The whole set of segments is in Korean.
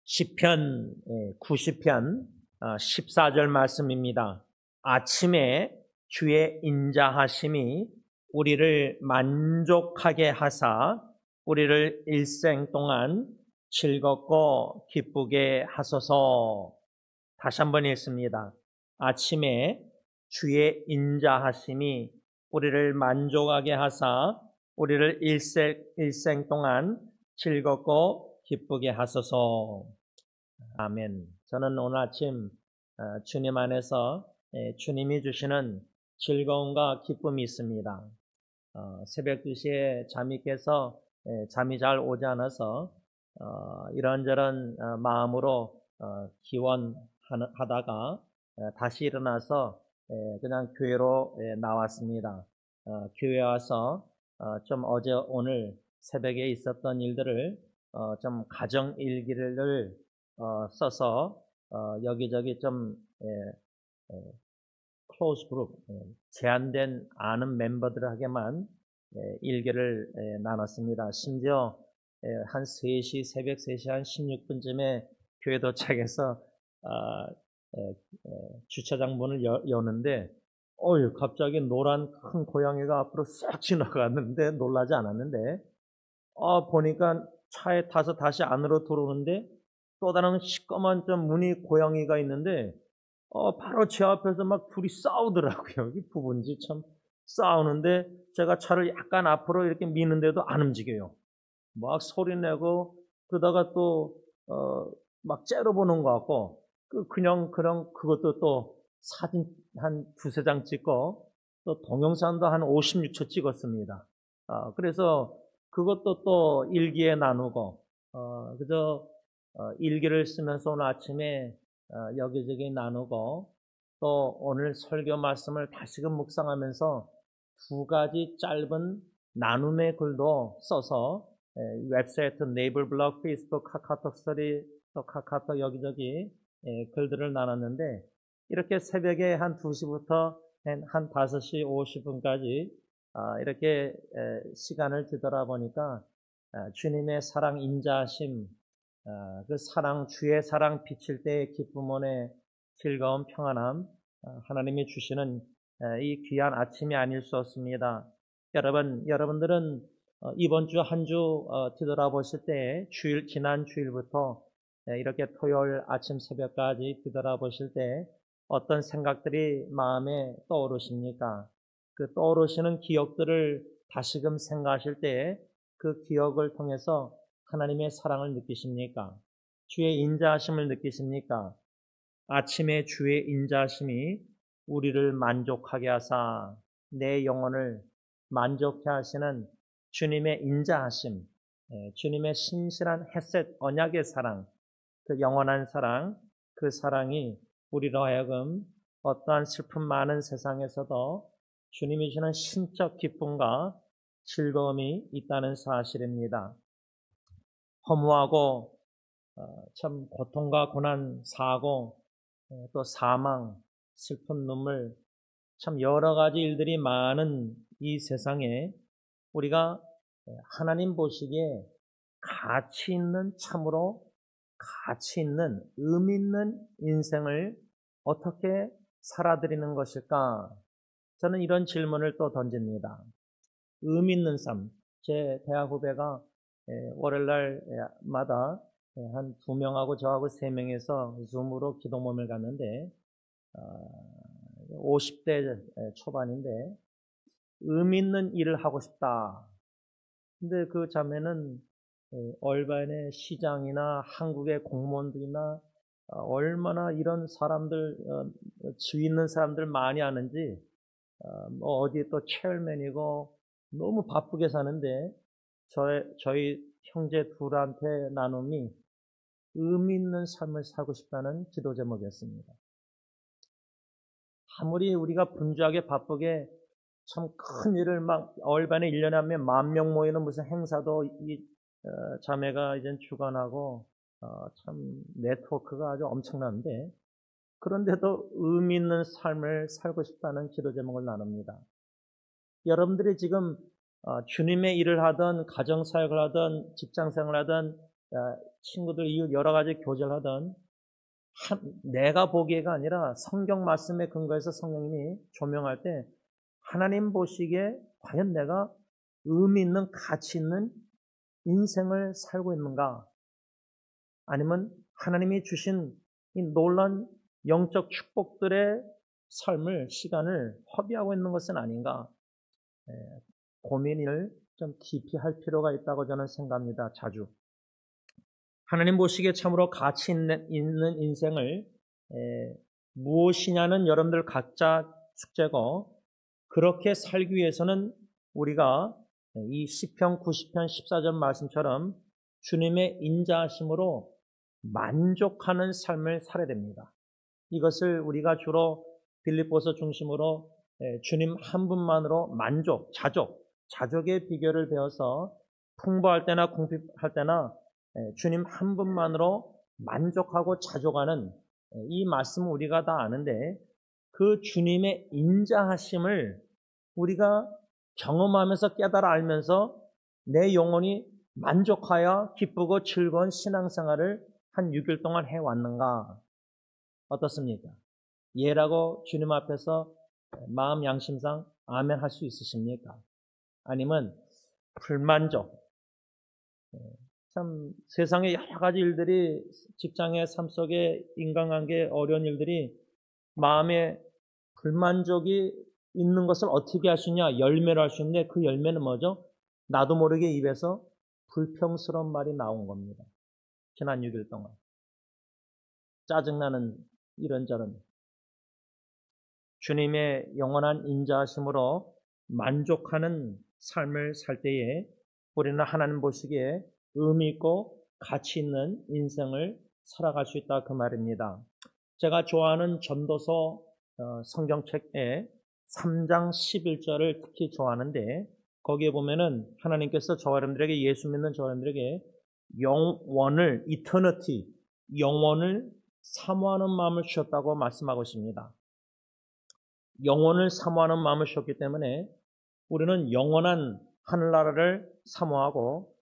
시편 90편 14절 말씀입니다. 아침에 주의 인자하심이 우리를 만족하게 하사 우리를 일생 동안 즐겁고 기쁘게 하소서. 다시 한번 읽습니다. 아침에 주의 인자하심이 우리를 만족하게 하사 우리를 일생 동안 즐겁고 기쁘게 하소서. 아멘. 저는 오늘 아침 주님 안에서 주님이 주시는 즐거움과 기쁨이 있습니다. 새벽 2시에 잠이 깨서 잠이 잘 오지 않아서 이런저런 마음으로 기원하다가 다시 일어나서 그냥 교회로 나왔습니다. 교회 와서 좀 어제 오늘 새벽에 있었던 일들을 좀 가정 일기를 써서 여기저기 좀 클로즈 그룹, 제한된 아는 멤버들에게만 일기를 나눴습니다. 심지어 한 3시, 새벽 3시 한 16분쯤에 교회 도착해서 주차장 문을 여는데 갑자기 노란 큰 고양이가 앞으로 싹 지나갔는데 놀라지 않았는데 보니까 차에 타서 다시 안으로 들어오는데 또 다른 시꺼먼 좀 무늬 고양이가 있는데 바로 제 앞에서 막 둘이 싸우더라고요. 이 부분지 참 싸우는데 제가 차를 약간 앞으로 이렇게 미는데도 안 움직여요. 막 소리 내고 그러다가 또 막 째려보는 것 같고 그냥 그것도 또 사진 한 2-3장 찍고 또 동영상도 한 56초 찍었습니다. 그래서 그것도 또 일기에 나누고 그저 일기를 쓰면서 오늘 아침에 여기저기 나누고 또 오늘 설교 말씀을 다시금 묵상하면서 2가지 짧은 나눔의 글도 써서 웹사이트, 네이버 블로그, 페이스북, 카카오톡 스토리, 또 카카오톡 여기저기 글들을 나눴는데 이렇게 새벽에 한 2시부터 한 5시 50분까지 이렇게 시간을 뒤돌아보니까 주님의 사랑 인자하심, 그 사랑, 주의 사랑 비칠 때의 기쁨 안에 즐거움, 평안함, 하나님이 주시는 이 귀한 아침이 아닐 수 없습니다. 여러분들은 이번 주 한 주 뒤돌아보실 때 지난 주일부터 이렇게 토요일 아침 새벽까지 뒤돌아보실 때 어떤 생각들이 마음에 떠오르십니까? 그 떠오르시는 기억들을 다시금 생각하실 때 그 기억을 통해서 하나님의 사랑을 느끼십니까? 주의 인자하심을 느끼십니까? 아침에 주의 인자하심이 우리를 만족하게 하사 내 영혼을 만족해 하시는 주님의 인자하심, 주님의 신실한 헤셋 언약의 사랑, 그 영원한 사랑, 그 사랑이 우리로 하여금 어떠한 슬픔 많은 세상에서도 주님이 주시는 신적 기쁨과 즐거움이 있다는 사실입니다. 허무하고 참 고통과 고난, 사고, 또 사망, 슬픈 눈물, 참 여러 가지 일들이 많은 이 세상에 우리가 하나님 보시기에 가치 있는, 참으로 가치 있는, 의미 있는 인생을 어떻게 살아드리는 것일까? 저는 이런 질문을 또 던집니다. 의미 있는 삶. 제 대학 후배가 월요일날마다 한 2명하고 저하고 3명에서 줌으로 기도 모임을 갔는데 50대 초반인데 의미 있는 일을 하고 싶다. 근데 그 자매는 얼반의 시장이나 한국의 공무원들이나 얼마나 이런 사람들 지위 있는 사람들 많이 아는지 어디 또 체어맨이고 너무 바쁘게 사는데 저희 형제 둘한테 나눔이 의미 있는 삶을 살고 싶다는 기도 제목이었습니다. 아무리 우리가 분주하게 바쁘게 참 큰 일을 막 얼반에 1년에 하면 10,000명 모이는 무슨 행사도 이 자매가 이제 주관하고 참 네트워크가 아주 엄청난데 그런데도 의미 있는 삶을 살고 싶다는 기도 제목을 나눕니다. 여러분들이 지금 주님의 일을 하든 가정사역을 하든 직장생활을 하든 친구들, 이웃 여러 가지 교제를 하던 내가 보기에가 아니라 성경 말씀에 근거해서 성령님이 조명할 때 하나님 보시기에 과연 내가 의미 있는 가치 있는 인생을 살고 있는가? 아니면 하나님이 주신 이 놀라운 영적 축복들의 삶을, 시간을 허비하고 있는 것은 아닌가? 고민을 좀 깊이 할 필요가 있다고 저는 생각합니다. 자주. 하나님 보시기에 참으로 가치 있는 인생을 무엇이냐는 여러분들 각자 숙제고, 그렇게 살기 위해서는 우리가 이 시편 90편 14절 말씀처럼 주님의 인자하심으로 만족하는 삶을 살아야 됩니다. 이것을 우리가 주로 빌립보서 중심으로 주님 한 분만으로 만족, 자족의 비결을 배워서 풍부할 때나 궁핍할 때나 주님 한 분만으로 만족하고 자족하는 이 말씀은 우리가 다 아는데, 그 주님의 인자하심을 우리가 경험하면서 깨달아 알면서 내 영혼이 만족하여 기쁘고 즐거운 신앙생활을 한 6일 동안 해왔는가? 어떻습니까? 예라고 주님 앞에서 마음 양심상 아멘 할 수 있으십니까? 아니면 불만족, 참 세상에 여러 가지 일들이, 직장의 삶 속에 인간관계 어려운 일들이 마음에 불만족이 있는 것을 어떻게 할 수 있냐? 열매로 할 수 있는데, 그 열매는 뭐죠? 나도 모르게 입에서 불평스러운 말이 나온 겁니다. 지난 6일 동안 짜증나는 이런저런. 주님의 영원한 인자하심으로 만족하는 삶을 살 때에 우리는 하나님 보시기에 의미 있고 가치 있는 인생을 살아갈 수 있다, 그 말입니다. 제가 좋아하는 전도서 성경책에 3장 11절을 특히 좋아하는데, 거기에 보면은 하나님께서 저와 여러분들에게, 예수 믿는 저와 여러분들에게 영원을, 이터니티, 영원을 사모하는 마음을 주셨다고 말씀하고 있습니다. 영원을 사모하는 마음을 주셨기 때문에 우리는 영원한 하늘나라를 사모하고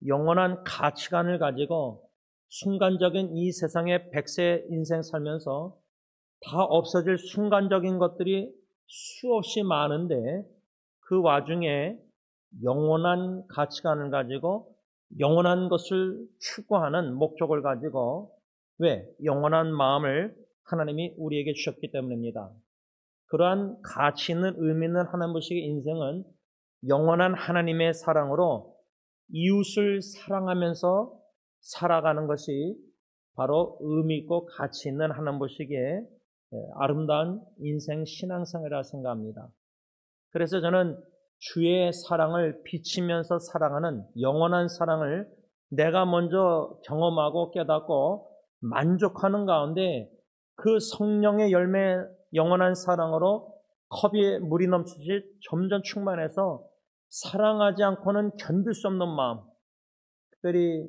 영원한 가치관을 가지고 순간적인 이 세상의 100세 인생 살면서 다 없어질 순간적인 것들이 수없이 많은데, 그 와중에 영원한 가치관을 가지고 영원한 것을 추구하는 목적을 가지고, 왜? 영원한 마음을 하나님이 우리에게 주셨기 때문입니다. 그러한 가치 있는 의미 있는 하나님 보시기에 인생은 영원한 하나님의 사랑으로 이웃을 사랑하면서 살아가는 것이 바로 의미 있고 가치 있는 하나님 보시기에 아름다운 인생 신앙생활이라고 생각합니다. 그래서 저는 주의 사랑을 비치면서 사랑하는 영원한 사랑을 내가 먼저 경험하고 깨닫고 만족하는 가운데, 그 성령의 열매, 영원한 사랑으로 컵에 물이 넘치듯이 점점 충만해서 사랑하지 않고는 견딜 수 없는 마음, 특별히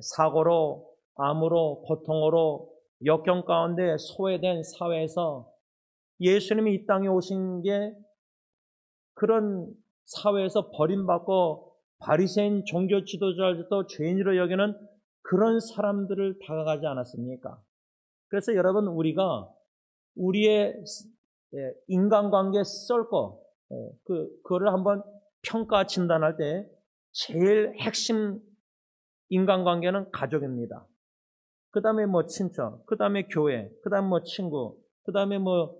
사고로, 암으로, 고통으로 역경 가운데 소외된 사회에서 예수님이 이 땅에 오신 게 그런 사회에서 버림받고 바리새인 종교 지도자들도 죄인으로 여기는 그런 사람들을 다가가지 않았습니까? 그래서 여러분, 우리가 우리의 인간관계 썰거, 그거를 한번 평가 진단할 때 제일 핵심 인간관계는 가족입니다. 그 다음에 뭐 친척, 그 다음에 교회, 그 다음에 뭐 친구, 그 다음에 뭐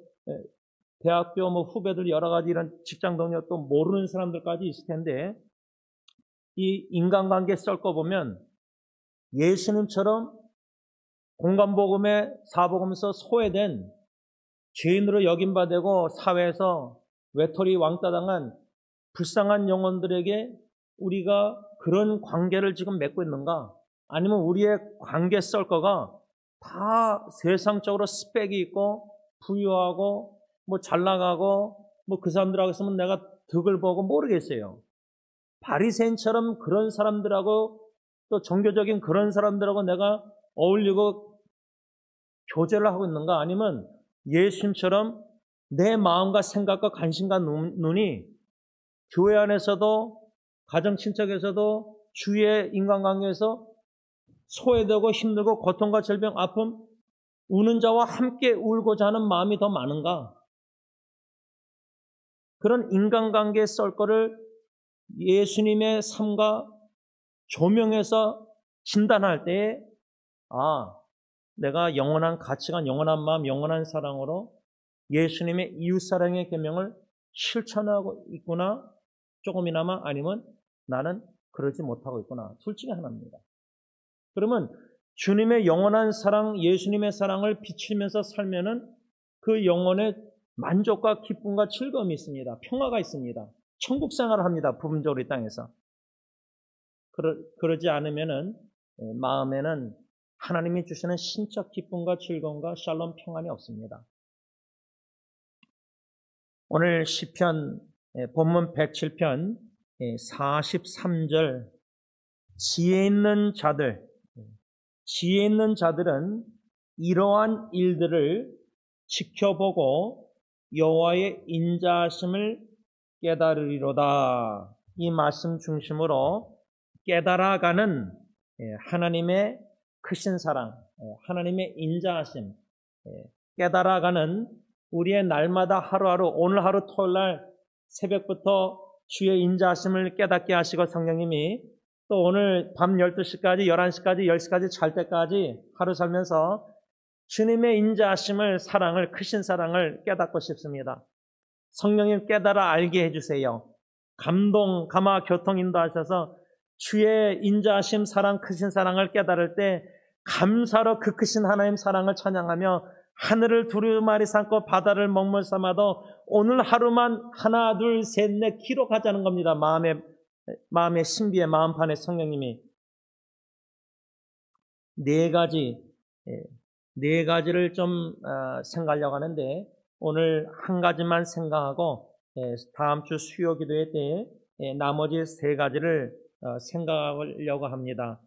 대학교 뭐 후배들, 여러 가지 이런 직장 동료, 또 모르는 사람들까지 있을 텐데, 이 인간관계 썰거 보면 예수님처럼 공간복음의 사복음에서 소외된 죄인으로 여김받고 사회에서 외톨이 왕따당한 불쌍한 영혼들에게 우리가 그런 관계를 지금 맺고 있는가? 아니면 우리의 관계 썰거가 다 세상적으로 스펙이 있고 부유하고 뭐 잘나가고 뭐 그 사람들하고 있으면 내가 덕을 보고 모르겠어요. 바리새인처럼 그런 사람들하고 또 종교적인 그런 사람들하고 내가 어울리고 교제를 하고 있는가? 아니면 예수님처럼 내 마음과 생각과 관심과 눈이 교회 안에서도 가정 친척에서도 주위의 인간관계에서 소외되고 힘들고 고통과 질병, 아픔, 우는 자와 함께 울고자 하는 마음이 더 많은가? 그런 인간관계의 썰거를 예수님의 삶과 조명해서 진단할 때에 내가 영원한 가치관, 영원한 마음, 영원한 사랑으로 예수님의 이웃사랑의 계명을 실천하고 있구나, 조금이나마, 아니면 나는 그러지 못하고 있구나. 둘 중에 하나입니다. 그러면 주님의 영원한 사랑, 예수님의 사랑을 비추면서 살면은 그 영혼의 만족과 기쁨과 즐거움이 있습니다. 평화가 있습니다. 천국 생활을 합니다. 부분적으로 이 땅에서. 그러지 않으면은 마음에는 하나님이 주시는 신적 기쁨과 즐거움과 샬롬 평안이 없습니다. 오늘 시편 본문 107편 43절 지혜 있는 자들은 이러한 일들을 지켜보고 여호와의 인자하심을 깨달으리로다. 이 말씀 중심으로 깨달아가는 하나님의 크신 사랑, 하나님의 인자하심, 깨달아가는 우리의 날마다 하루하루, 오늘 하루 토요일 날 새벽부터 주의 인자하심을 깨닫게 하시고 성령님이 또 오늘 밤 12시까지, 11시까지, 10시까지 잘 때까지 하루 살면서 주님의 인자하심을, 사랑을, 크신 사랑을 깨닫고 싶습니다. 성령님 깨달아 알게 해주세요. 감화 교통 인도하셔서 주의 인자하심, 사랑, 크신 사랑을 깨달을 때 감사로 그 크신 하나님 사랑을 찬양하며 하늘을 두루마리 삼고 바다를 먹물 삼아도 오늘 하루만 하나, 둘, 셋, 넷 기록하자는 겁니다. 마음의 신비의 마음판에 성령님이 네 가지를 좀 생각하려고 하는데 오늘 한 가지만 생각하고 다음 주 수요 기도회 때 나머지 세 가지를 생각하려고 합니다.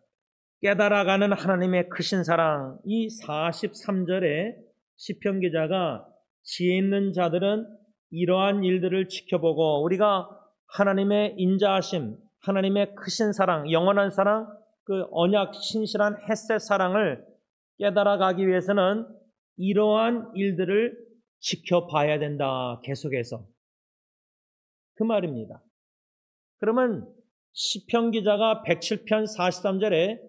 깨달아가는 하나님의 크신 사랑, 이 43절에 시편 기자가 지혜 있는 자들은 이러한 일들을 지켜보고 우리가 하나님의 인자하심, 하나님의 크신 사랑, 영원한 사랑, 그 언약 신실한 햇셋 사랑을 깨달아가기 위해서는 이러한 일들을 지켜봐야 된다. 계속해서. 그 말입니다. 그러면 시편 기자가 107편 43절에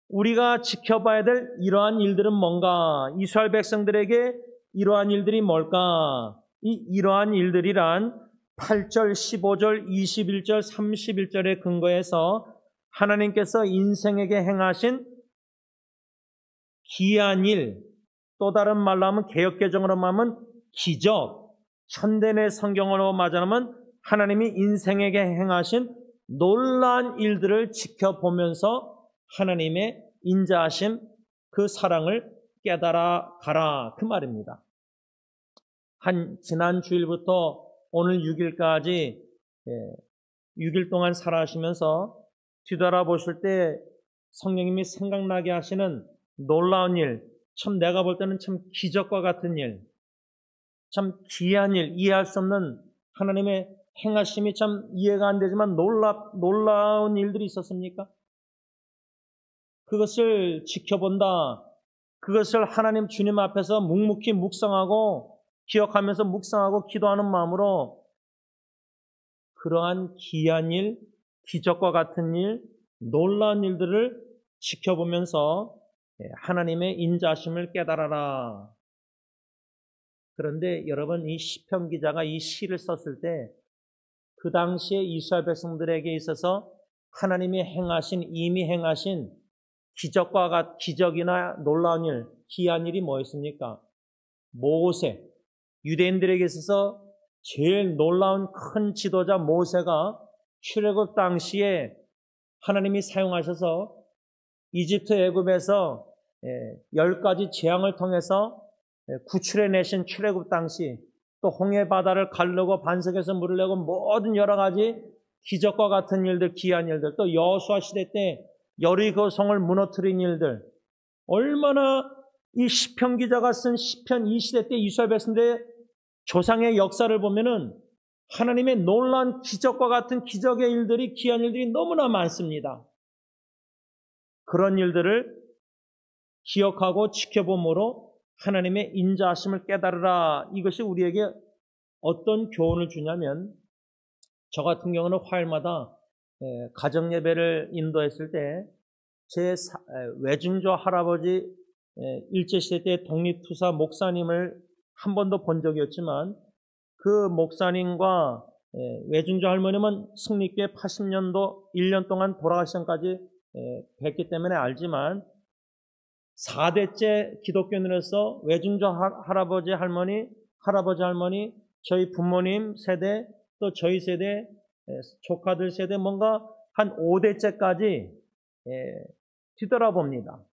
우리가 지켜봐야 될 이러한 일들은 뭔가? 이스라엘 백성들에게 이러한 일들이 뭘까? 이러한 일들이란 8절, 15절, 21절, 31절에 근거해서 하나님께서 인생에게 행하신 기이한 일, 또 다른 말로 하면 개역개정으로 하면 기적, 현대의 성경으로 말하면 하나님이 인생에게 행하신 놀라운 일들을 지켜보면서 하나님의 인자하심, 그 사랑을 깨달아 가라, 그 말입니다. 지난 주일부터 오늘 6일까지 6일 동안 살아가시면서 뒤돌아보실 때 성령님이 생각나게 하시는 놀라운 일, 참 내가 볼 때는 참 기적과 같은 일, 참 기이한 일, 이해할 수 없는 하나님의 행하심이 참 이해가 안 되지만 놀라운 일들이 있었습니까? 그것을 지켜본다. 그것을 하나님 주님 앞에서 묵묵히 묵상하고 기억하면서 묵상하고 기도하는 마음으로 그러한 기이한 일, 기적과 같은 일, 놀라운 일들을 지켜보면서 하나님의 인자심을 깨달아라. 그런데 여러분, 이 시편 기자가 이 시를 썼을 때 그 당시에 이스라엘 백성들에게 있어서 하나님이 이미 행하신 기적이나 놀라운 일, 기이한 일이 뭐였습니까? 모세, 유대인들에게 있어서 제일 놀라운 큰 지도자 모세가 출애굽 당시에 하나님이 사용하셔서 이집트 애굽에서 10가지 재앙을 통해서 구출해내신 출애굽 당시, 또 홍해 바다를 가르고 반석에서 물을 내고 모든 여러 가지 기적과 같은 일들, 기이한 일들, 또 여호수아 시대 때 여리고 성을 무너뜨린 일들, 얼마나 이 시편 기자가 쓴 시편 이 시대 때 이스라엘 백성들의 조상의 역사를 보면은 하나님의 놀라운 기적과 같은 기적의 일들이, 기이한 일들이 너무나 많습니다. 그런 일들을 기억하고 지켜봄으로 하나님의 인자하심을 깨달으라. 이것이 우리에게 어떤 교훈을 주냐면, 저 같은 경우는 화요일마다 가정 예배를 인도했을 때 제 외증조 할아버지 일제시대 때 독립투사 목사님을 한 번도 본 적이 없지만, 그 목사님과 외증조 할머님은 승리교회 80년도 1년 동안 돌아가신 전까지 뵀기 때문에 알지만, 4대째 기독교인으로서 외증조 할아버지 할머니, 저희 부모님 세대, 또 저희 세대, 조카들 세대, 뭔가 한 5대째까지 뒤돌아봅니다.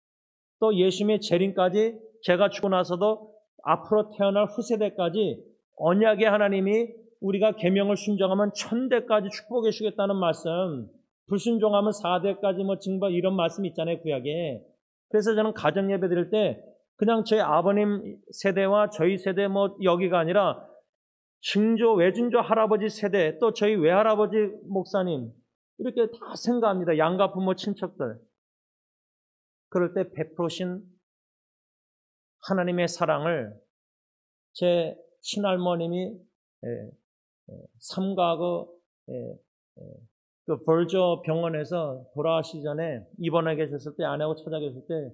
또 예수님의 재림까지, 제가 죽고 나서도 앞으로 태어날 후세대까지 언약의 하나님이 우리가 계명을 순종하면 1000대까지 축복해 주겠다는 말씀, 불순종하면 4대까지 뭐 징벌, 이런 말씀 있잖아요, 구약에. 그래서 저는 가정 예배 드릴 때 그냥 저희 아버님 세대와 저희 세대 뭐 여기가 아니라 증조, 외증조 할아버지 세대, 또 저희 외할아버지 목사님, 이렇게 다 생각합니다. 양가 부모 친척들. 그럴 때 베푸신 하나님의 사랑을 제 친할머님이 삼가구 그 벌저 병원에서 돌아가시기 전에 입원해 계셨을 때, 아내하고 찾아 계실 때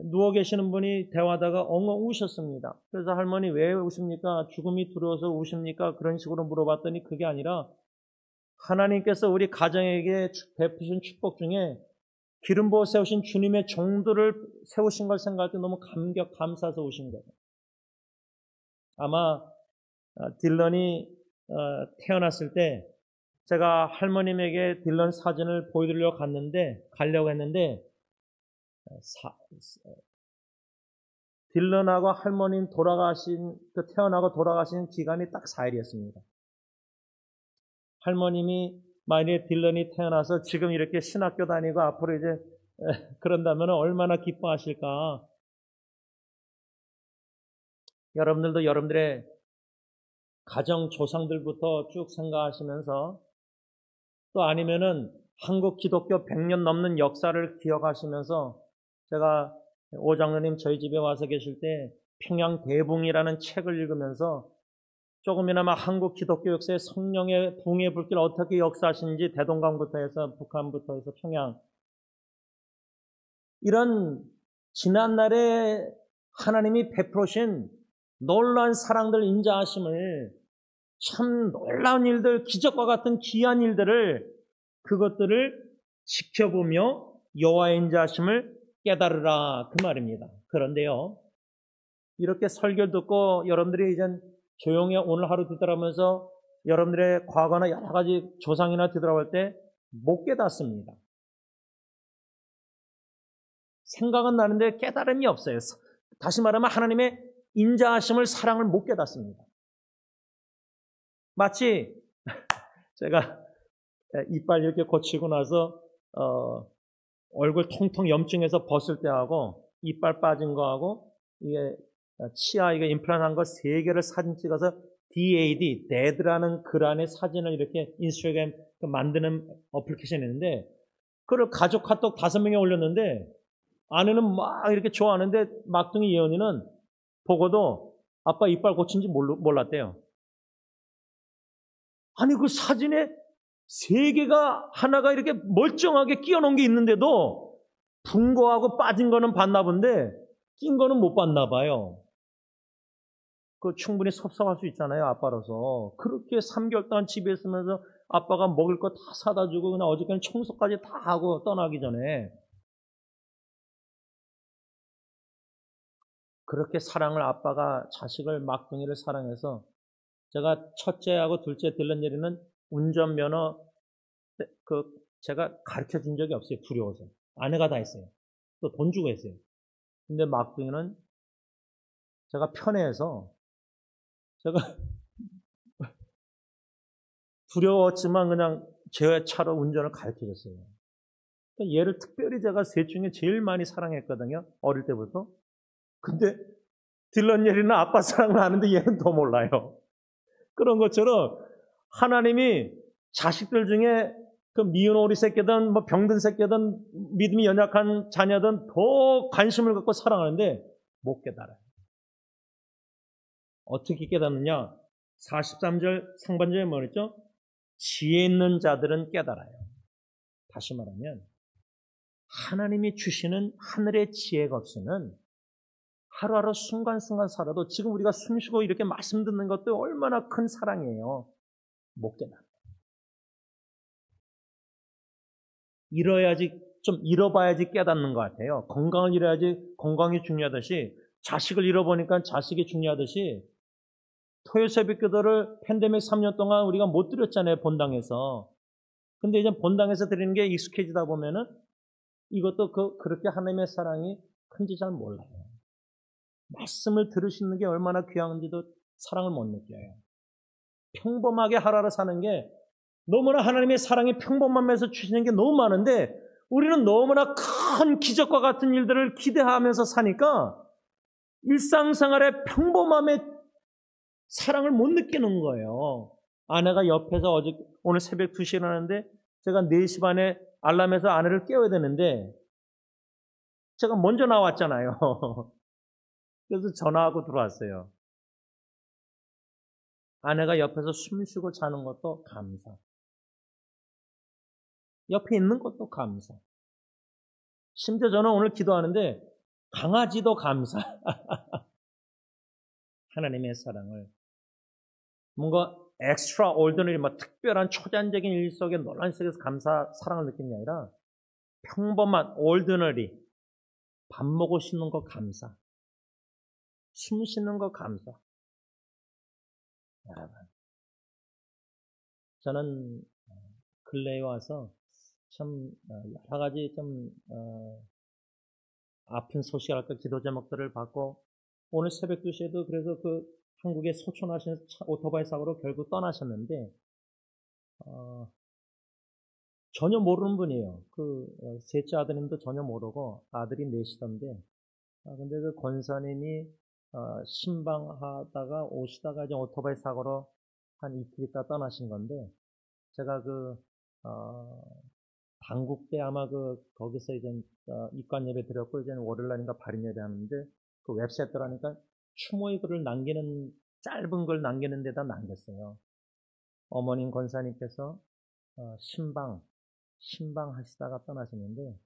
누워 계시는 분이 대화하다가 엉엉 우셨습니다. 그래서 할머니 왜 우십니까? 죽음이 두려워서 우십니까? 그런 식으로 물어봤더니 그게 아니라 하나님께서 우리 가정에게 베푸신 축복 중에 기름 부어 세우신 주님의 종들을 세우신 걸 생각할 때 너무 감사해서 우신 거예요. 아마 딜런이 태어났을 때 제가 할머님에게 딜런 사진을 보여드리려고 가려고 했는데 딜런하고 할머님 태어나고 돌아가신 기간이 딱 4일이었습니다. 할머님이 만약에 딜런이 태어나서 지금 이렇게 신학교 다니고 앞으로 이제 그런다면 얼마나 기뻐하실까. 여러분들도 여러분들의 가정 조상들부터 쭉 생각하시면서, 또 아니면은 한국 기독교 100년 넘는 역사를 기억하시면서, 제가 오장로님 저희 집에 와서 계실 때 평양대붕이라는 책을 읽으면서 조금이나마 한국 기독교 역사의 성령의 붕의 불길 어떻게 역사하시는지, 대동강부터 해서 북한부터 해서 평양, 이런 지난날에 하나님이 베푸신 놀라운 사랑들, 인자하심을, 참 놀라운 일들, 기적과 같은 귀한 일들을, 그것들을 지켜보며 여호와의 인자하심을 깨달으라, 그 말입니다. 그런데요, 이렇게 설교 듣고 여러분들이 이젠 조용히 오늘 하루 뒤돌아보면서 여러분들의 과거나 여러 가지 조상이나 뒤돌아볼 때 못 깨닫습니다. 생각은 나는데 깨달음이 없어요. 다시 말하면 하나님의 인자하심을, 사랑을 못 깨닫습니다. 마치 제가 이빨 이렇게 고치고 나서 얼굴 통통 염증해서 벗을 때하고 이빨 빠진 거하고 이게 치아 이게 임플란트 한 거 3개를 사진 찍어서 DAD, 데드라는 글 안에 사진을 이렇게 인스타그램 만드는 어플리케이션이 있는데, 그걸 가족 카톡 5명이 올렸는데 아내는 막 이렇게 좋아하는데 막둥이 예언이는 보고도 아빠 이빨 고친지 몰랐대요. 아니 그 사진에 3개가 하나가 이렇게 멀쩡하게 끼워놓은 게 있는데도 분 거하고 빠진 거는 봤나 본데 낀 거는 못 봤나 봐요. 그 충분히 섭섭할 수 있잖아요, 아빠로서. 그렇게 3개월 동안 집에 있으면서 아빠가 먹을 거 다 사다 주고 그냥 어저께는 청소까지 다 하고 떠나기 전에 그렇게 사랑을, 아빠가 자식을, 막둥이를 사랑해서, 제가 첫째하고 둘째 딜런예리는 운전면허 제가 가르쳐 준 적이 없어요. 두려워서. 아내가 다 했어요. 또 돈 주고 했어요. 근데 막둥이는 제가 편해해서 제가 두려웠지만 그냥 제 차로 운전을 가르쳐 줬어요. 얘를 특별히 제가 셋 중에 제일 많이 사랑했거든요. 어릴 때부터. 근데 딜런예리는 아빠 사랑을 하는데 얘는 더 몰라요. 그런 것처럼 하나님이 자식들 중에 그 미운 오리 새끼든 뭐 병든 새끼든 믿음이 연약한 자녀든 더 관심을 갖고 사랑하는데 못 깨달아요. 어떻게 깨닫느냐? 43절 상반절에 뭐랬죠? 지혜 있는 자들은 깨달아요. 다시 말하면 하나님이 주시는 하늘의 지혜가 없으면 하루하루 순간순간 살아도 지금 우리가 숨쉬고 이렇게 말씀 듣는 것도 얼마나 큰 사랑이에요. 못 깨달아요. 좀 잃어봐야지 깨닫는 것 같아요. 건강을 잃어야지 건강이 중요하듯이 자식을 잃어보니까 자식이 중요하듯이 토요 새벽 기도를 팬데믹 3년 동안 우리가 못 드렸잖아요. 본당에서. 근데 이제 본당에서 드리는 게 익숙해지다 보면은 이것도 그렇게 하나님의 사랑이 큰지 잘 몰라요. 말씀을 들으시는 게 얼마나 귀한지도 사랑을 못 느껴요. 평범하게 하루하루 사는 게 너무나 하나님의 사랑이 평범함에서 주시는 게 너무 많은데 우리는 너무나 큰 기적과 같은 일들을 기대하면서 사니까 일상생활의 평범함의 사랑을 못 느끼는 거예요. 아내가 옆에서 오늘 새벽 2시에 일어나는데 제가 4시 반에 알람에서 아내를 깨워야 되는데 제가 먼저 나왔잖아요. 그래서 전화하고 들어왔어요. 아내가 옆에서 숨 쉬고 자는 것도 감사. 옆에 있는 것도 감사. 심지어 저는 오늘 기도하는데 강아지도 감사. 하나님의 사랑을 뭔가 엑스트라 올드너리 특별한 초자연적인 일 속에 놀란 속에서 사랑을 느끼는 게 아니라 평범한 올드너리 밥 먹고 씻는 거 감사. 숨 쉬는 거 감사. 여러분, 저는 근래에 와서 참 여러 가지 좀 아픈 소식할까 기도 제목들을 받고 오늘 새벽 2시에도 그래서 그 한국에 소천하신 오토바이 사고로 결국 떠나셨는데 전혀 모르는 분이에요. 셋째 아드님도 전혀 모르고 아들이 넷이던데 근데 그 권사님이 신방하다가 오시다가 이제 오토바이 사고로 한 이틀 있다 떠나신 건데 제가 당국 때 아마 거기서 이제 입관 예배 드렸고 이제는 월요일 날인가 발인 예배 하는데 그 웹사이트 들어가니까 추모의 글을 남기는 짧은 걸 남기는 데다 남겼어요. 어머님 권사님께서 신방하시다가 떠나시는데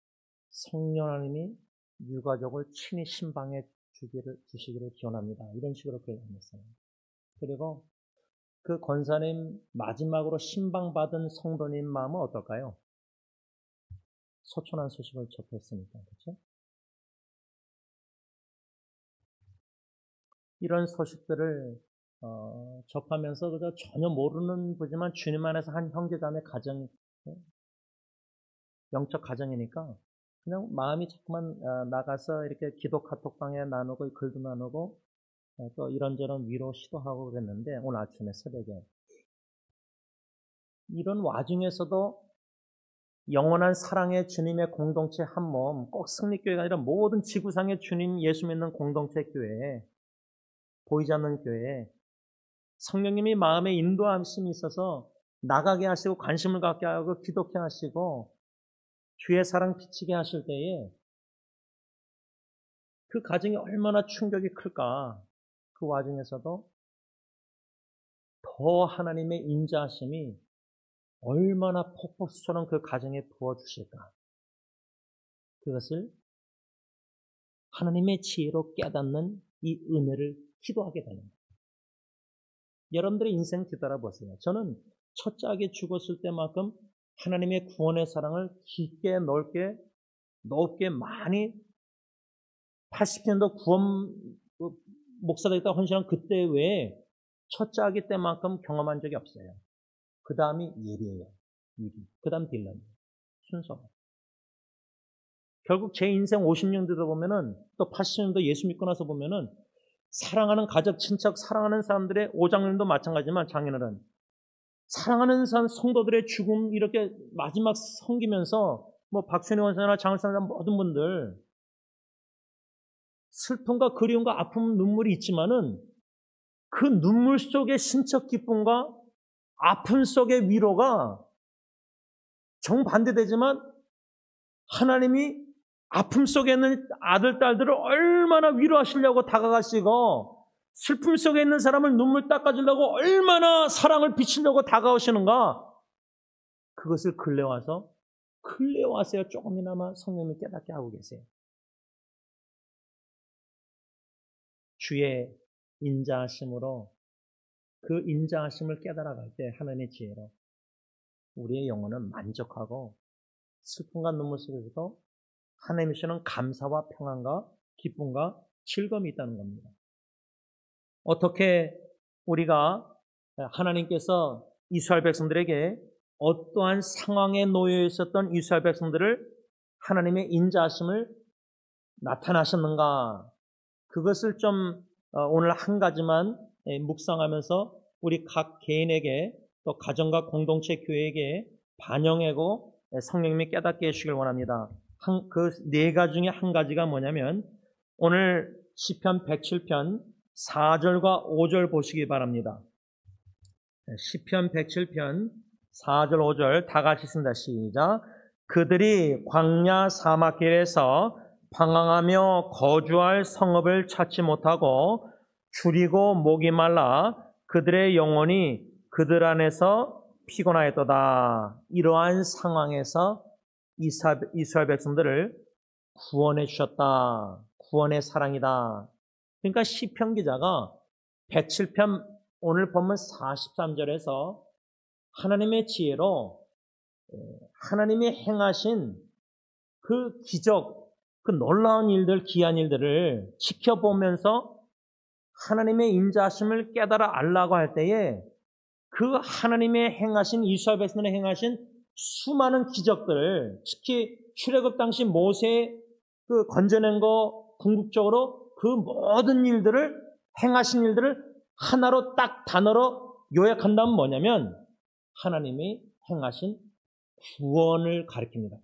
성령 하나님이 유가족을 친히 신방해 주시기를 기원합니다. 이런 식으로 글을 남겼어요. 그리고 그 권사님 마지막으로 신방받은 성도님 마음은 어떨까요? 소천한 소식을 접했으니까, 그렇죠? 이런 소식들을 접하면서 그저 전혀 모르는 분이지만 주님 안에서 한 형제자매 가정, 영적 가정이니까 그냥 마음이 자꾸만 나가서 이렇게 기도 카톡방에 나누고 글도 나누고 또 이런저런 위로 시도하고 그랬는데 오늘 아침에 새벽에 이런 와중에서도 영원한 사랑의 주님의 공동체 한 몸, 꼭 승리교회가 아니라 모든 지구상의 주님 예수 믿는 공동체 교회에 보이지 않는 교회에 성령님이 마음에 인도하심이 있어서 나가게 하시고 관심을 갖게 하고 기독케 하시고 주의 사랑 비치게 하실 때에 그 가정이 얼마나 충격이 클까. 그 와중에서도 더 하나님의 인자하심이 얼마나 폭포수처럼 그 가정에 부어주실까. 그것을 하나님의 지혜로 깨닫는 이 은혜를 기도하게 되는 거예요. 여러분들의 인생 뒤돌아보세요. 저는 첫째 아기 죽었을 때만큼 하나님의 구원의 사랑을 깊게 넓게 많이 80년도 구원 목사 되겠다 헌신한 그때 외에 첫째 아기 때만큼 경험한 적이 없어요. 그 다음이 예리예요. 그 다음 딜런이에요. 순서가. 결국 제 인생 50년 들어보면은 또 80년도 예수 믿고 나서 보면은 사랑하는 가족, 친척, 사랑하는 사람들의 오장님도 마찬가지지만 장인어른 사랑하는 성도들의 죽음 이렇게 마지막 섬기면서 뭐 박순희 원사나 장을사나 모든 분들 슬픔과 그리움과 아픔, 눈물이 있지만은 그 눈물 속의 신적 기쁨과 아픔 속의 위로가 정반대되지만 하나님이 아픔 속에 있는 아들, 딸들을 얼마나 위로하시려고 다가가시고 슬픔 속에 있는 사람을 눈물 닦아주려고 얼마나 사랑을 비치려고 다가오시는가, 그것을 근래 와서야 조금이나마 성령님이 깨닫게 하고 계세요. 주의 인자하심으로, 그 인자하심을 깨달아갈 때 하나님의 지혜로 우리의 영혼은 만족하고 슬픔과 눈물 속에서도 하나님이 주시는 감사와 평안과 기쁨과 즐거움이 있다는 겁니다. 어떻게 우리가 하나님께서 이스라엘 백성들에게 어떠한 상황에 놓여 있었던 이스라엘 백성들을 하나님의 인자하심을 나타나셨는가, 그것을 좀 오늘 한 가지만 묵상하면서 우리 각 개인에게 또 가정과 공동체 교회에게 반영하고 성령님이 깨닫게 해주시길 원합니다. 그 네 가지 중에 한 가지가 뭐냐면 오늘 시편 107편 4절과 5절 보시기 바랍니다. 시편 107편 4절 5절 다 같이 쓴다. 시작. 그들이 광야 사막길에서 방황하며 거주할 성읍을 찾지 못하고 줄이고 목이 말라 그들의 영혼이 그들 안에서 피곤하였도다. 이러한 상황에서 이스라엘 백성들을 구원해 주셨다. 구원의 사랑이다. 그러니까 시편 기자가 107편 오늘 본문 43절에서 하나님의 지혜로 하나님이 행하신 그 기적, 그 놀라운 일들, 귀한 일들을 지켜보면서 하나님의 인자하심을 깨달아 알라고 할 때에 그 하나님의 행하신, 이스라엘 백성들의 행하신 수많은 기적들, 특히 출애굽 당시 모세 그 건져낸 거 궁극적으로 그 모든 일들을, 행하신 일들을 하나로 딱 단어로 요약한다면 뭐냐면 하나님이 행하신 구원을 가리킵니다.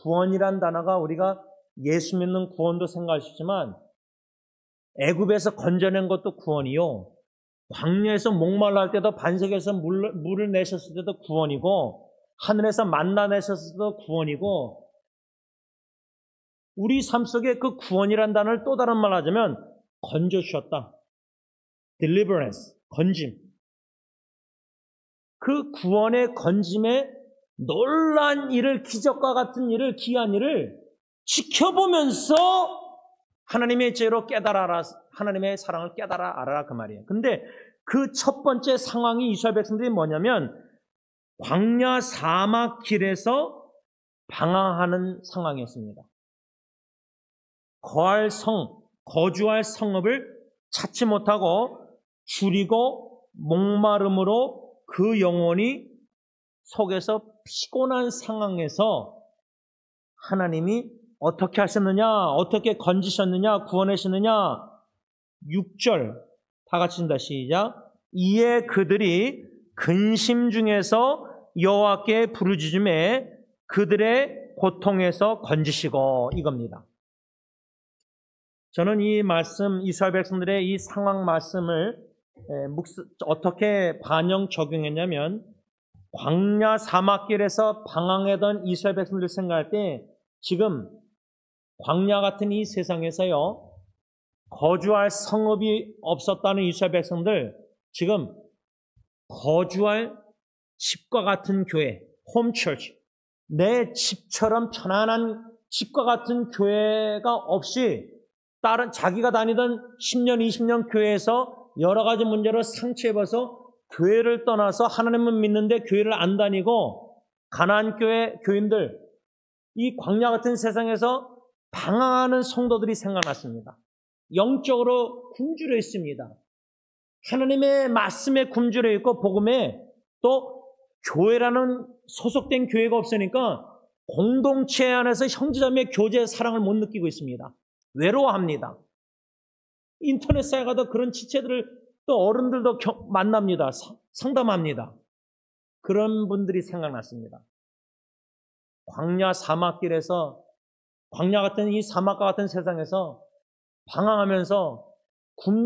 구원이란 단어가 우리가 예수 믿는 구원도 생각할 수 있지만 애굽에서 건져낸 것도 구원이요, 광야에서 목말라 할 때도 반석에서 물을 내셨을 때도 구원이고, 하늘에서 만나 내셨을 때도 구원이고, 우리 삶 속에 그 구원이란 단어를 또 다른 말로 하자면 건져주셨다. deliverance, 건짐. 그 구원의 건짐에 놀란 일을, 기적과 같은 일을, 귀한 일을 지켜보면서 하나님의 죄로 깨달아라, 하나님의 사랑을 깨달아 알아라, 그 말이에요. 근데 그 첫 번째 상황이 이스라엘 백성들이 뭐냐면 광야 사막 길에서 방황하는 상황이었습니다. 거주할 성읍을 찾지 못하고 줄이고 목마름으로 그 영혼이 속에서 피곤한 상황에서 하나님이 어떻게 하셨느냐, 어떻게 건지셨느냐, 구원하셨느냐. 6절 다 같이 쓴다. 시작. 이에 그들이 근심 중에서 여호와께 부르짖음에 그들의 고통에서 건지시고, 이겁니다. 저는 이 말씀, 이스라엘 백성들의 이 상황 말씀을 어떻게 반영 적용했냐면 광야 사막길에서 방황하던 이스라엘 백성들을 생각할 때 지금 광야 같은 이 세상에서요, 거주할 성읍이 없었다는 이스라엘 백성들, 지금 거주할 집과 같은 교회, 홈처치, 내 집처럼 편안한 집과 같은 교회가 없이 다른 자기가 다니던 10년, 20년 교회에서 여러 가지 문제로 상처입어서 교회를 떠나서 하나님을 믿는데 교회를 안 다니고 가나안 교회 교인들, 이 광야 같은 세상에서 방황하는 성도들이 생각났습니다. 영적으로 굶주려 있습니다. 하나님의 말씀에 굶주려 있고 복음에, 또 교회라는 소속된 교회가 없으니까 공동체 안에서 형제자매 교제의 사랑을 못 느끼고 있습니다. 외로워합니다. 인터넷상에 가도 그런 지체들을 또 어른들도 만납니다. 상담합니다. 그런 분들이 생각났습니다. 광야 사막길에서, 광야 같은 이 사막과 같은 세상에서 방황하면서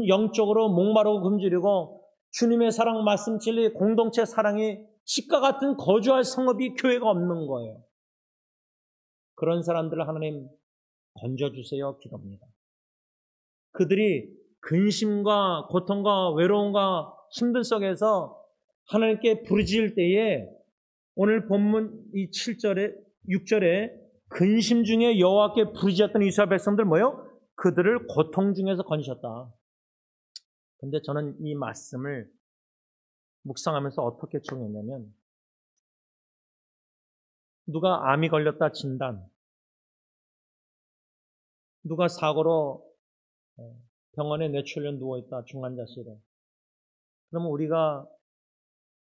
영적으로 목마르고 굶주리고 주님의 사랑, 말씀, 진리, 공동체 사랑이 집과 같은 거주할 성읍이 교회가 없는 거예요. 그런 사람들을 하나님 건져주세요 기도합니다. 그들이 근심과 고통과 외로움과 힘든 속에서 하나님께 부르짖을 때에 오늘 본문 이 7절에 6절에 근심 중에 여호와께 부르짖었던 이스라엘 백성들 뭐요? 그들을 고통 중에서 건지셨다. 근데 저는 이 말씀을 묵상하면서 어떻게 적용했냐면 누가 암이 걸렸다 진단, 누가 사고로 병원에 뇌출혈 누워있다 중환자실에, 그러면 우리가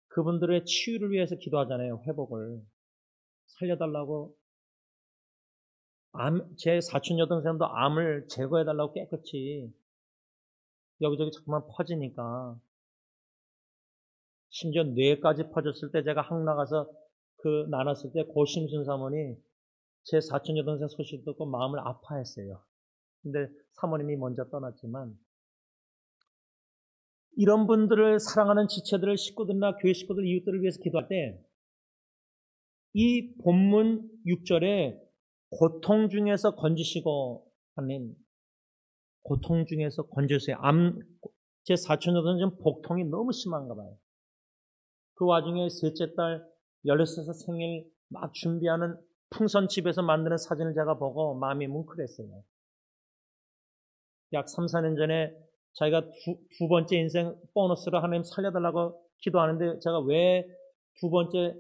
그분들의 치유를 위해서 기도하잖아요. 회복을 살려달라고. 제 사촌 여동생도 암을 제거해달라고 깨끗이 여기저기 자꾸만 퍼지니까, 심지어 뇌까지 퍼졌을 때 제가 항 나가서 나눴을 때 고심순 사모니 제 사촌 여동생 소식 듣고 마음을 아파했어요. 근데 사모님이 먼저 떠났지만, 이런 분들을 사랑하는 지체들을 식구들이나 교회 식구들, 이웃들을 위해서 기도할 때 이 본문 6절에 고통 중에서 건지시고, 하나님 고통 중에서 건져주세요. 제 사촌 여동생 복통이 너무 심한가 봐요. 그 와중에 셋째 딸 16살 생일 막 준비하는 풍선집에서 만드는 사진을 제가 보고 마음이 뭉클했어요. 약 3, 4년 전에 자기가 두 번째 인생 보너스로 하나님 살려달라고 기도하는데, 제가 왜 두 번째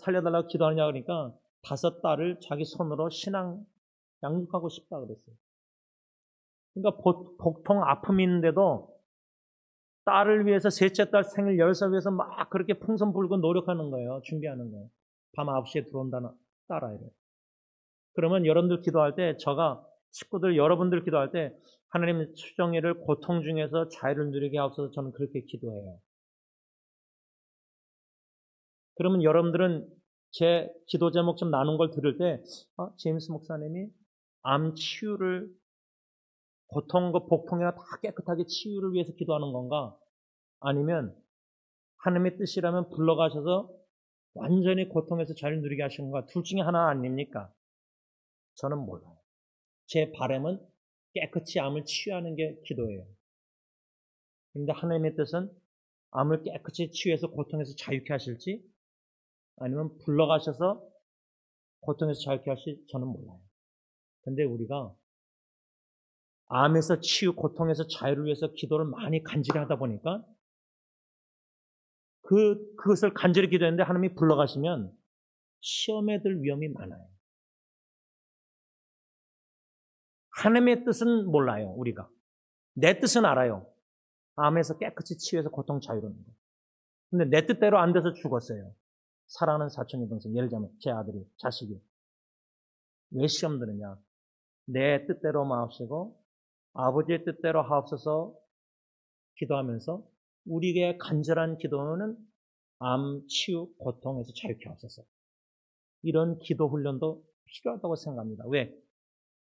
살려달라고 기도하느냐 그러니까 5 딸을 자기 손으로 신앙 양육하고 싶다 그랬어요. 그러니까 복통 아픔이 있는데도 딸을 위해서, 셋째 딸 생일 10살 위해서 막 그렇게 풍선 불고 노력하는 거예요. 준비하는 거예요. 밤 9시에 들어온다는 딸아이를. 그러면 여러분들 기도할 때, 식구들 여러분들 기도할 때 하나님 수정이를 고통 중에서 자유를 누리게 하옵소서, 저는 그렇게 기도해요. 그러면 여러분들은 제 기도 제목 좀 나눈 걸 들을 때 제임스 목사님이 암 치유를, 고통과 복통이나 다 깨끗하게 치유를 위해서 기도하는 건가? 아니면 하나님의 뜻이라면 불러가셔서 완전히 고통에서 자유를 누리게 하시는 건가? 둘 중에 하나 아닙니까? 저는 몰라요. 제 바람은 깨끗이 암을 치유하는 게 기도예요. 그런데 하나님의 뜻은 암을 깨끗이 치유해서 고통에서 자유케 하실지, 아니면 불러가셔서 고통에서 자유케 하실지 저는 몰라요. 근데 우리가 암에서 치유, 고통에서 자유를 위해서 기도를 많이 간절히 하다 보니까 그것을 간절히 기도했는데 하나님이 불러가시면 시험에 들 위험이 많아요. 하나님의 뜻은 몰라요, 우리가. 내 뜻은 알아요. 암에서 깨끗이 치유해서 고통 자유로운 거. 근데 내 뜻대로 안 돼서 죽었어요. 사랑하는 사촌 여동생, 예를 들자면 제 아들이, 자식이. 왜 시험 드느냐? 내 뜻대로 마옵시고 아버지의 뜻대로 하옵소서 기도하면서 우리에게 간절한 기도는 암, 치유, 고통에서 자유케 하옵소서. 이런 기도 훈련도 필요하다고 생각합니다. 왜?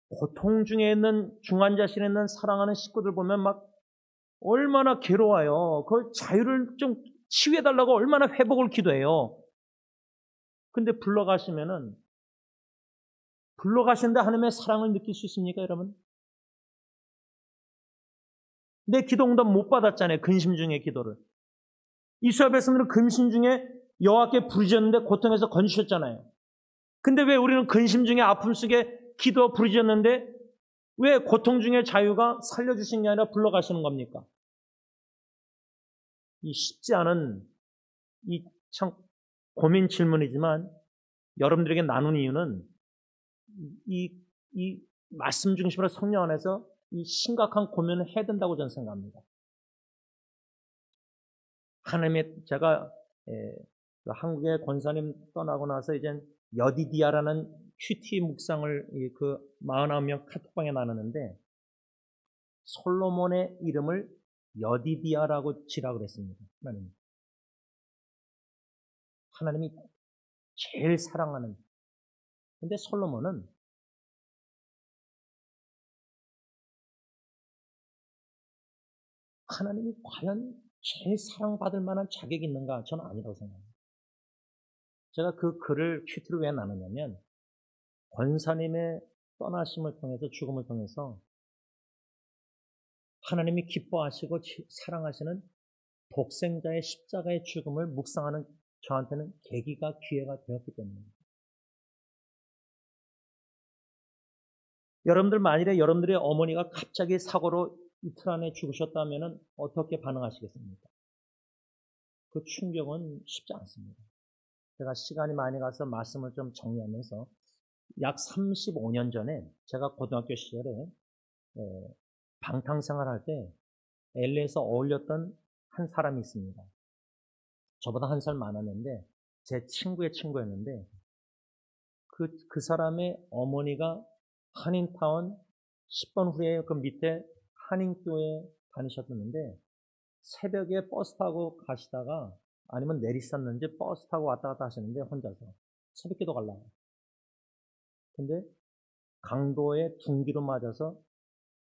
고통 중에 있는, 중환자실에 있는 사랑하는 식구들 보면 막 얼마나 괴로워요. 그 자유를 좀 치유해달라고 얼마나 회복을 기도해요. 근데 불러가시는데 하나님의 사랑을 느낄 수 있습니까, 여러분? 내 기도 응답 못 받았잖아요. 근심 중에 기도를. 이스라엘 백성들은 근심 중에 여호와께 부르짖었는데 고통에서 건지셨잖아요. 근데 왜 우리는 근심 중에 아픔 속에 기도 부르짖었는데 왜 고통 중에 자유가 살려주신 게 아니라 불러가시는 겁니까? 이 쉽지 않은, 이 참 고민 질문이지만 여러분들에게 나눈 이유는 이 말씀 중심으로 성령 안에서 이 심각한 고민을 해야 된다고 저는 생각합니다. 제가 한국의 권사님 떠나고 나서 이제 여디디아라는 큐티 묵상을 49명 카톡방에 나누는데, 솔로몬의 이름을 여디디아라고 지라 그랬습니다. 하나님이 제일 사랑하는. 근데 솔로몬은 하나님이 과연 제일 사랑받을 만한 자격이 있는가? 저는 아니라고 생각합니다. 제가 그 글을 큐티로 왜 나누냐면 권사님의 떠나심을 통해서 죽음을 통해서 하나님이 기뻐하시고 사랑하시는 독생자의 십자가의 죽음을 묵상하는 저한테는 계기가 기회가 되었기 때문입니다. 여러분들 만일에 여러분들의 어머니가 갑자기 사고로 이틀 안에 죽으셨다면 어떻게 반응하시겠습니까? 그 충격은 쉽지 않습니다. 제가 시간이 많이 가서 말씀을 좀 정리하면서 약 35년 전에 제가 고등학교 시절에 방탕생활할 때 LA에서 어울렸던 한 사람이 있습니다. 저보다 한 살 많았는데 제 친구의 친구였는데 그 사람의 어머니가 한인타운 10번 후에 그 밑에 한인교회 다니셨는데 새벽에 버스 타고 가시다가 아니면 내리셨는지 버스 타고 왔다 갔다 하시는데 혼자서 새벽기도 가려고. 근데 강도의 둔기로 맞아서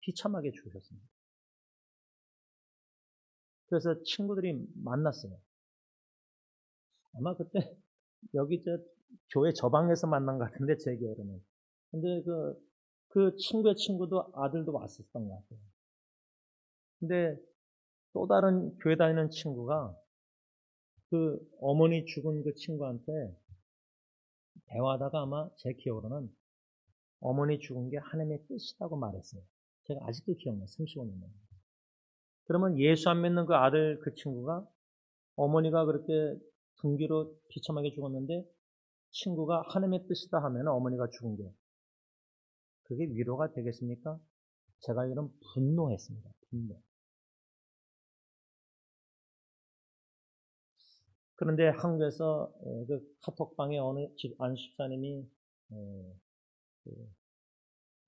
비참하게 죽으셨습니다. 그래서 친구들이 만났어요. 아마 그때 여기 교회 저 방에서 만난 것 같은데 제 기억으로는. 근데 그 친구의 친구도 아들도 왔었던 것 같아요. 근데 또 다른 교회 다니는 친구가 그 어머니 죽은 그 친구한테 대화하다가 아마 제 기억으로는 어머니 죽은 게 하나님의 뜻이라고 말했어요. 제가 아직도 기억나요. 35년 전에. 그러면 예수 안 믿는 그 아들 그 친구가 어머니가 그렇게 둔기로 비참하게 죽었는데 친구가 하나님의 뜻이다 하면 어머니가 죽은 게 그게 위로가 되겠습니까? 제가 이런 분노했습니다. 분노. 그런데 한국에서 그 카톡방에 어느 안 집사님이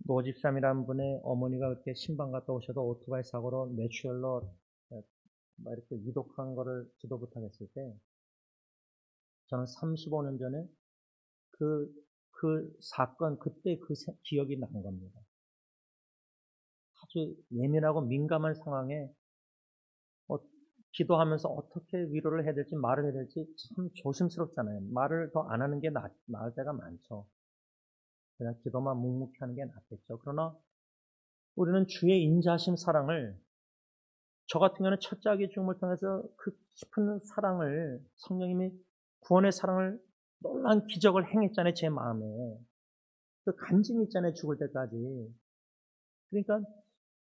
노 집사님이라는 분의 어머니가 그렇게 신방 갔다 오셔도 오토바이 사고로 뇌출혈로 막 이렇게 위독한 거를 기도 부탁했을 때 저는 35년 전에 그 사건 그때 그 기억이 난 겁니다. 아주 예민하고 민감한 상황에 기도하면서 어떻게 위로를 해야 될지 말을 해야 될지 참 조심스럽잖아요. 말을 더 안 하는 게 나을 때가 많죠. 그냥 기도만 묵묵히 하는 게 낫겠죠. 그러나 우리는 주의 인자하심 사랑을 저 같은 경우는 첫째 아기 죽음을 통해서 그 깊은 사랑을 성령님이 구원의 사랑을 놀라운 기적을 행했잖아요. 제 마음에. 그 간증이 있잖아요. 죽을 때까지. 그러니까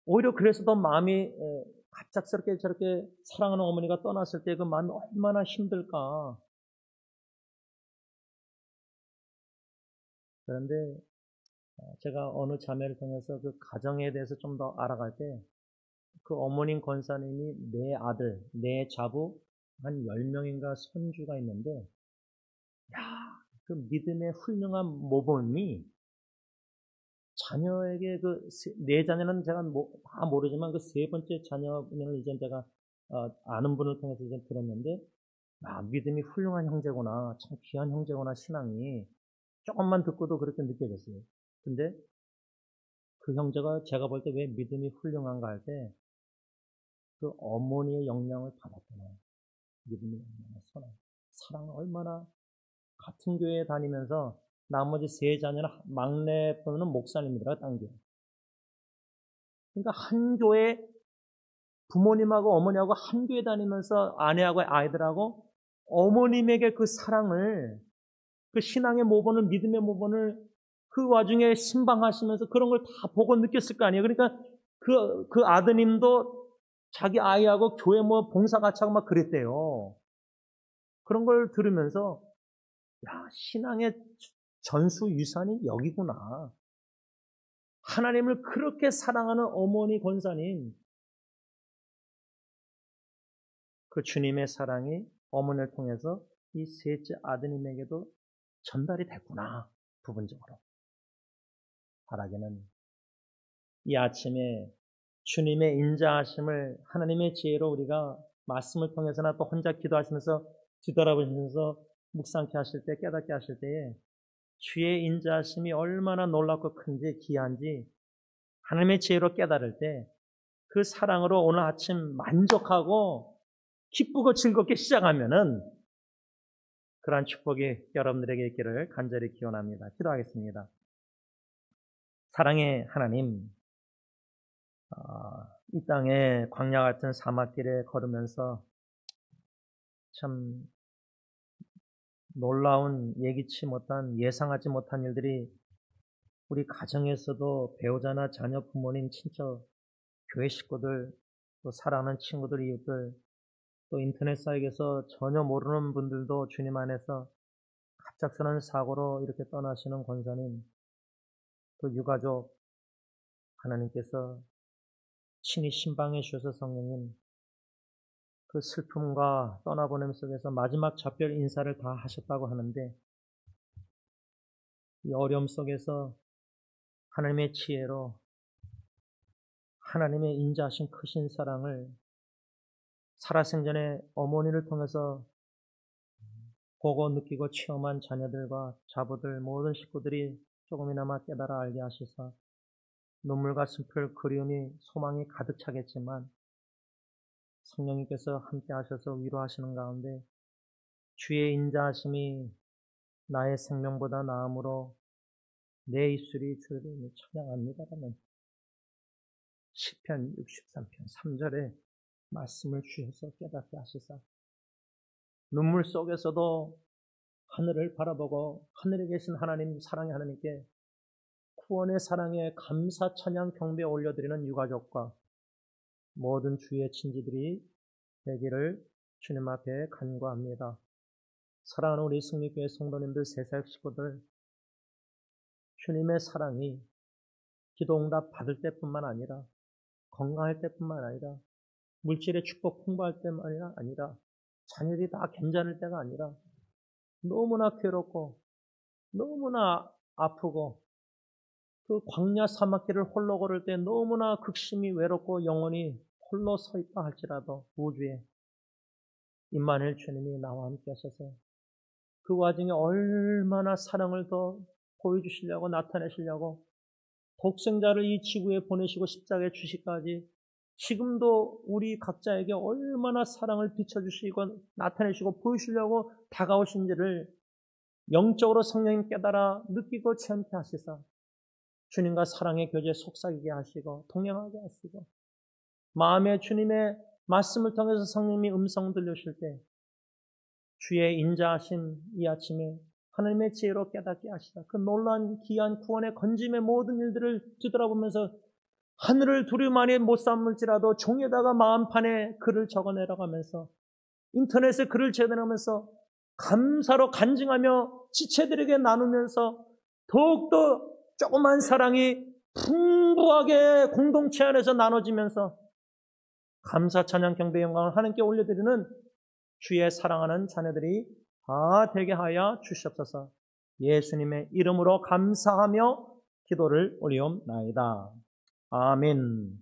오히려 그래서 더 마음이 갑작스럽게 저렇게 사랑하는 어머니가 떠났을 때 그 마음이 얼마나 힘들까. 그런데 제가 어느 자매를 통해서 그 가정에 대해서 좀 더 알아갈 때 그 어머님 권사님이 내 아들, 내 자부 한 10명인가 손주가 있는데 야, 그 믿음의 훌륭한 모범이 자녀에게 네 자녀는 제가 다 모르지만 그 세 번째 자녀분을 이제 제가 아는 분을 통해서 이제 들었는데 믿음이 훌륭한 형제구나, 참 귀한 형제구나 신앙이 조금만 듣고도 그렇게 느껴졌어요. 근데 그 형제가 제가 볼 때 왜 믿음이 훌륭한가 할 때 그 어머니의 영향을 받았구나. 믿음이 얼마나 사랑을 얼마나 같은 교회에 다니면서 나머지 세 자녀는 막내 분은 목사님이라 딴 교회. 그러니까 한 교회 부모님하고 어머니하고 한 교회 다니면서 아내하고 아이들하고 어머님에게 그 사랑을 그 신앙의 모범을 믿음의 모범을 그 와중에 신방하시면서 그런 걸 다 보고 느꼈을 거 아니에요. 그러니까 그 아드님도 자기 아이하고 교회 봉사 같이 하고 막 그랬대요. 그런 걸 들으면서 신앙의 전수 유산이 여기구나. 하나님을 그렇게 사랑하는 어머니 권사님, 그 주님의 사랑이 어머니를 통해서 이 셋째 아드님에게도 전달이 됐구나. 부분적으로. 바라기는 이 아침에 주님의 인자하심을 하나님의 지혜로 우리가 말씀을 통해서나 또 혼자 기도하시면서 뒤돌아보시면서 묵상케 하실 때, 깨닫게 하실 때에 주의 인자하심이 얼마나 놀랍고 큰지 귀한지 하나님의 지혜로 깨달을 때 그 사랑으로 오늘 아침 만족하고 기쁘고 즐겁게 시작하면은 그러한 축복이 여러분들에게 있기를 간절히 기원합니다. 기도하겠습니다. 사랑의 하나님, 이 땅에 광야 같은 사막길에 걸으면서 참 놀라운 예기치 못한 예상하지 못한 일들이 우리 가정에서도 배우자나 자녀, 부모님, 친척, 교회 식구들, 또 사랑하는 친구들, 이웃들, 또 인터넷 사역에서 전혀 모르는 분들도 주님 안에서 갑작스러운 사고로 이렇게 떠나시는 권사님, 또 유가족 하나님께서 친히 신방해 주셔서 성령님 그 슬픔과 떠나보냄 속에서 마지막 작별 인사를 다 하셨다고 하는데 이 어려움 속에서 하나님의 지혜로 하나님의 인자하신 크신 사랑을 살아생전에 어머니를 통해서 보고 느끼고 체험한 자녀들과 자부들 모든 식구들이 조금이나마 깨달아 알게 하시사 눈물과 슬플 그리움이 소망이 가득 차겠지만 성령님께서 함께 하셔서 위로하시는 가운데 주의 인자하심이 나의 생명보다 나음으로 내 입술이 주를 찬양합니다라는 시편 63편 3절에 말씀을 주셔서 깨닫게 하시사 눈물 속에서도 하늘을 바라보고 하늘에 계신 하나님 사랑의 하나님께 구원의 사랑에 감사 찬양 경배 올려드리는 유가족과 모든 주의 친지들이 되기를 주님 앞에 간구합니다. 사랑하는 우리 승리교회 성도님들, 세사역 식구들, 주님의 사랑이 기도응답 받을 때뿐만 아니라 건강할 때뿐만 아니라 물질의 축복 풍부할 때만 아니라 자녀들이 다 괜찮을 때가 아니라 너무나 괴롭고 너무나 아프고 그 광야 사막길을 홀로 걸을 때 너무나 극심히 외롭고 영원히 홀로 서 있다 할지라도 우주에 임마누엘 주님이 나와 함께 하셔서 그 와중에 얼마나 사랑을 더 보여주시려고 나타내시려고 독생자를 이 지구에 보내시고 십자가에 주시까지 지금도 우리 각자에게 얼마나 사랑을 비춰주시고 나타내시고 보여주시려고 다가오신지를 영적으로 성령님 깨달아 느끼고 체험케 하시사 주님과 사랑의 교제에 속삭이게 하시고 동행하게 하시고 마음에 주님의 말씀을 통해서 성령님이 음성 들려주실 때 주의 인자하신 이 아침에 하나님의 지혜로 깨닫게 하시다. 그 놀라운 귀한 구원의 건짐의 모든 일들을 뒤돌아보면서 하늘을 두루마리 못 삼을지라도 종에다가 마음판에 글을 적어내려가면서 인터넷에 글을 제대하면서 감사로 간증하며 지체들에게 나누면서 더욱더 조그만 사랑이 풍부하게 공동체 안에서 나눠지면서 감사 찬양 경배 영광을 하나님께 올려드리는 주의 사랑하는 자녀들이 다 되게 하여 주시옵소서. 예수님의 이름으로 감사하며 기도를 올리옵나이다. 아멘.